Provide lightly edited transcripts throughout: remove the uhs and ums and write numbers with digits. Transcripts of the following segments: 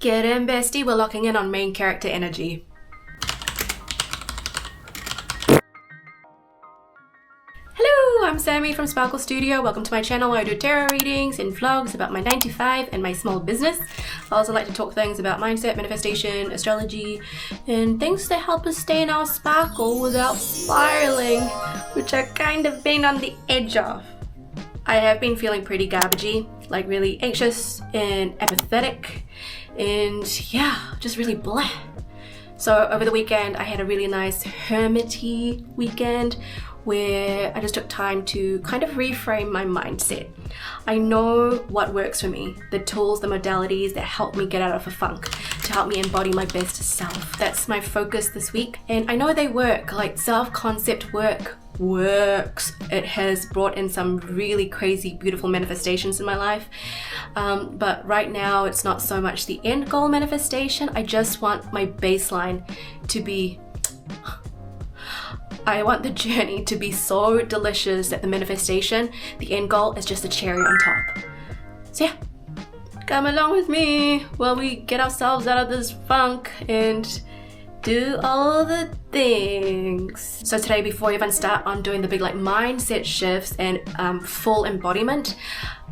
Get in, bestie, we're locking in on main character energy. Hello, I'm Sammy from Sparkle Studio. Welcome to my channel where I do tarot readings and vlogs about my 9 to 5 and my small business. I also like to talk things about mindset, manifestation, astrology, and things that help us stay in our sparkle without spiraling, which I've kind of been on the edge of. I have been feeling pretty garbagey, like really anxious and apathetic, and yeah, just really bleh. So over the weekend, I had a really nice hermity weekend where I just took time to kind of reframe my mindset. I know what works for me, the tools, the modalities that help me get out of a funk, to help me embody my best self. That's my focus this week. And I know they work, like self-concept work works. It has brought in some really crazy, beautiful manifestations in my life. But right now, it's not so much the end goal manifestation. I just want my baseline to be I want the journey to be so delicious that the manifestation, the end goal, is just a cherry on top. So yeah, come along with me while we get ourselves out of this funk and do all the things. So today, before we even start on doing the big like mindset shifts and full embodiment,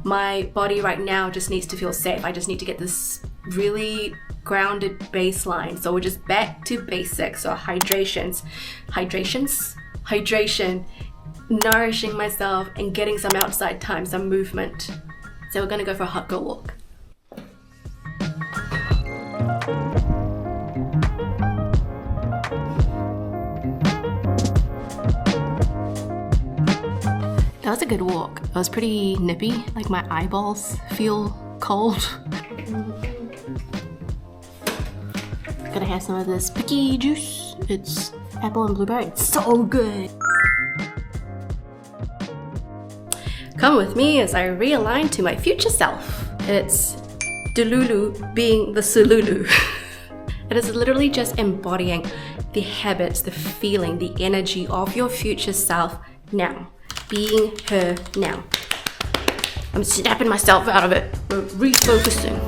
my body right now just needs to feel safe. I just need to get this really grounded baseline. So we're just back to basics. So hydration, nourishing myself and getting some outside time, some movement. So we're gonna go for a hot girl walk. That was a good walk. It was pretty nippy, like my eyeballs feel cold. Gonna have some of this picky juice. It's apple and blueberry. It's so good. Come with me as I realign to my future self. It's Delulu being the Sululu. It is literally just embodying the habits, the feeling, the energy of your future self now. Being her now. I'm snapping myself out of it. We're refocusing.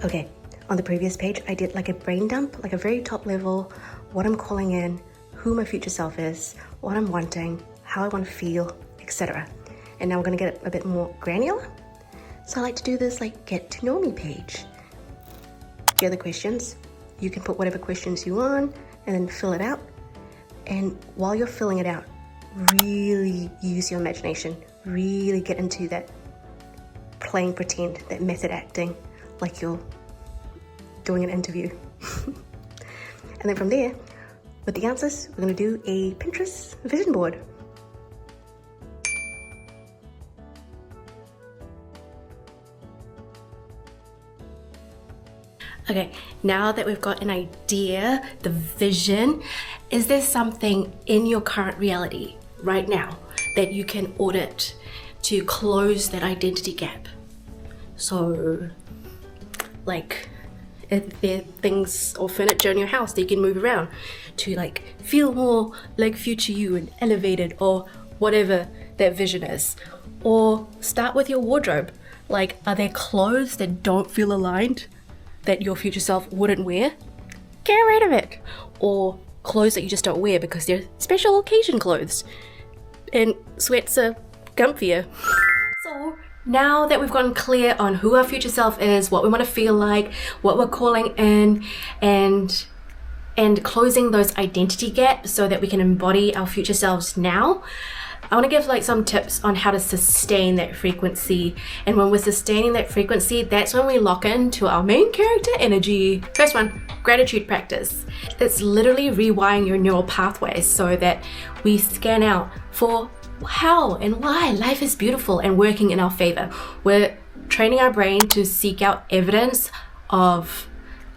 Okay, on the previous page, I did like a brain dump, like a very top level, what I'm calling in, who my future self is, what I'm wanting, how I want to feel, etc. And now we're gonna get a bit more granular. So I like to do this like get to know me page. Here are the questions. You can put whatever questions you want and then fill it out. And while you're filling it out, really use your imagination. Really get into that playing pretend, that method acting, like you're doing an interview. And then from there, with the answers, we're gonna do a Pinterest vision board. Okay, now that we've got an idea, the vision, is there something in your current reality right now that you can audit to close that identity gap? So, like, if there are things or furniture in your house that you can move around to like feel more like future you and elevated, or whatever that vision is. Or start with your wardrobe. Like, are there clothes that don't feel aligned that your future self wouldn't wear? Get rid of it. Or clothes that you just don't wear because they're special occasion clothes and sweats are comfier. So now that we've gotten clear on who our future self is, what we want to feel like, what we're calling in, and closing those identity gaps so that we can embody our future selves now, I want to give like some tips on how to sustain that frequency. And when we're sustaining that frequency, that's when we lock into our main character energy. First one, gratitude practice. It's literally rewiring your neural pathways so that we scan out for how and why life is beautiful and working in our favor. We're training our brain to seek out evidence of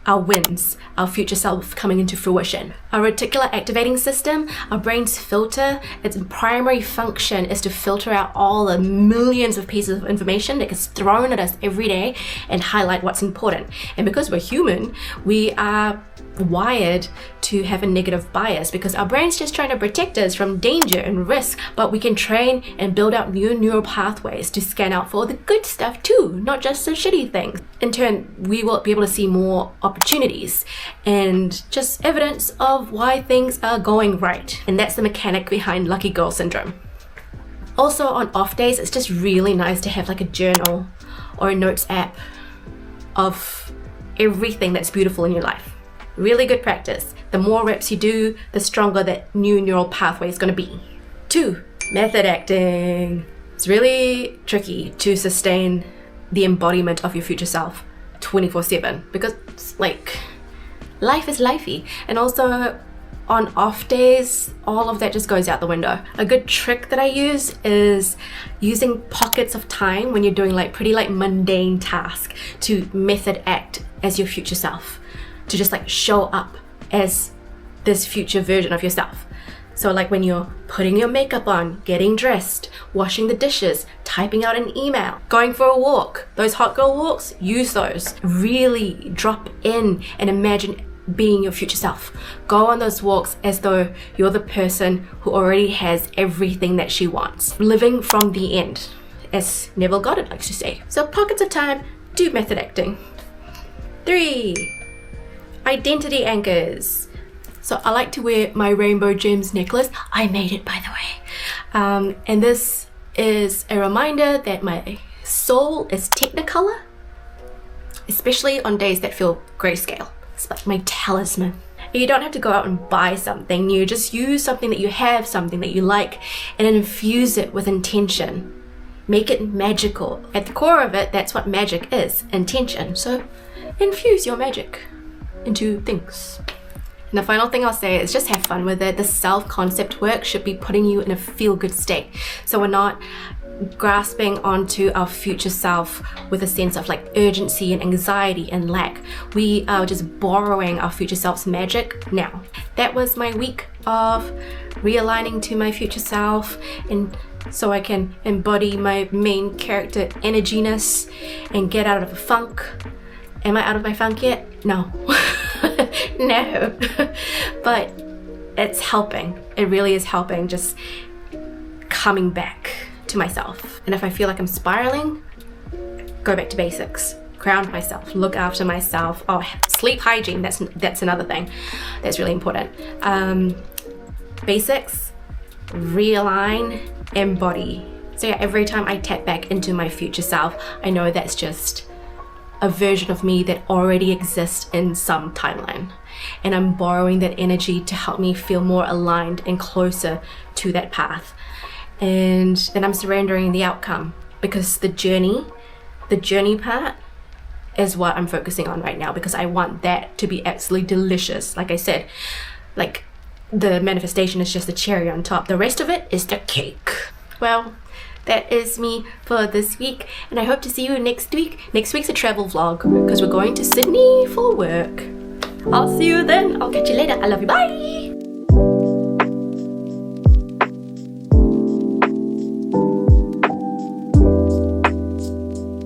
our wins, our future self coming into fruition. Our reticular activating system, our brain's filter, its primary function is to filter out all the millions of pieces of information that gets thrown at us every day and highlight what's important. And because we're human, we are wired to have a negative bias because our brain's just trying to protect us from danger and risk, but we can train and build out new neural pathways to scan out for the good stuff too, not just the shitty things. In turn, we will be able to see more opportunities and just evidence of why things are going right. And that's the mechanic behind lucky girl syndrome. Also, on off days, it's just really nice to have like a journal or a notes app of everything that's beautiful in your life. Really good practice. The more reps you do, the stronger that new neural pathway is going to be. 2, method acting. It's really tricky to sustain the embodiment of your future self 24/7 because like life is lifey, and also on off days, all of that just goes out the window. A good trick that I use is using pockets of time when you're doing like pretty like mundane tasks to method act as your future self, to just like show up as this future version of yourself. So like when you're putting your makeup on, getting dressed, washing the dishes, typing out an email, going for a walk, those hot girl walks, use those. Really drop in and imagine being your future self. Go on those walks as though you're the person who already has everything that she wants. Living from the end, as Neville Goddard likes to say. So pockets of time, do method acting. 3, identity anchors. So I like to wear my rainbow gems necklace. I made it, by the way. And this is a reminder that my soul is technicolor, especially on days that feel grayscale. It's like my talisman. You don't have to go out and buy something new. Just use something that you have, something that you like, and infuse it with intention. Make it magical. At the core of it, that's what magic is, intention. So infuse your magic into things. And the final thing I'll say is just have fun with it. The self-concept work should be putting you in a feel-good state. So we're not grasping onto our future self with a sense of like urgency and anxiety and lack. We are just borrowing our future self's magic now. That was my week of realigning to my future self, and so I can embody my main character energy-ness and get out of a funk. Am I out of my funk yet? No. No. But it's helping. It really is helping, just coming back to myself. And if I feel like I'm spiraling, go back to basics. Ground myself, look after myself. Oh, sleep hygiene, that's another thing that's really important. Basics, realign, embody. So yeah, every time I tap back into my future self, I know that's just a version of me that already exists in some timeline, and I'm borrowing that energy to help me feel more aligned and closer to that path. And then I'm surrendering the outcome, because the journey part is what I'm focusing on right now, because I want that to be absolutely delicious. Like I said, like the manifestation is just the cherry on top. The rest of it is the cake. Well, that is me for this week, and I hope to see you next week. Next week's a travel vlog because we're going to Sydney for work. I'll see you then. I'll catch you later. I love you. Bye.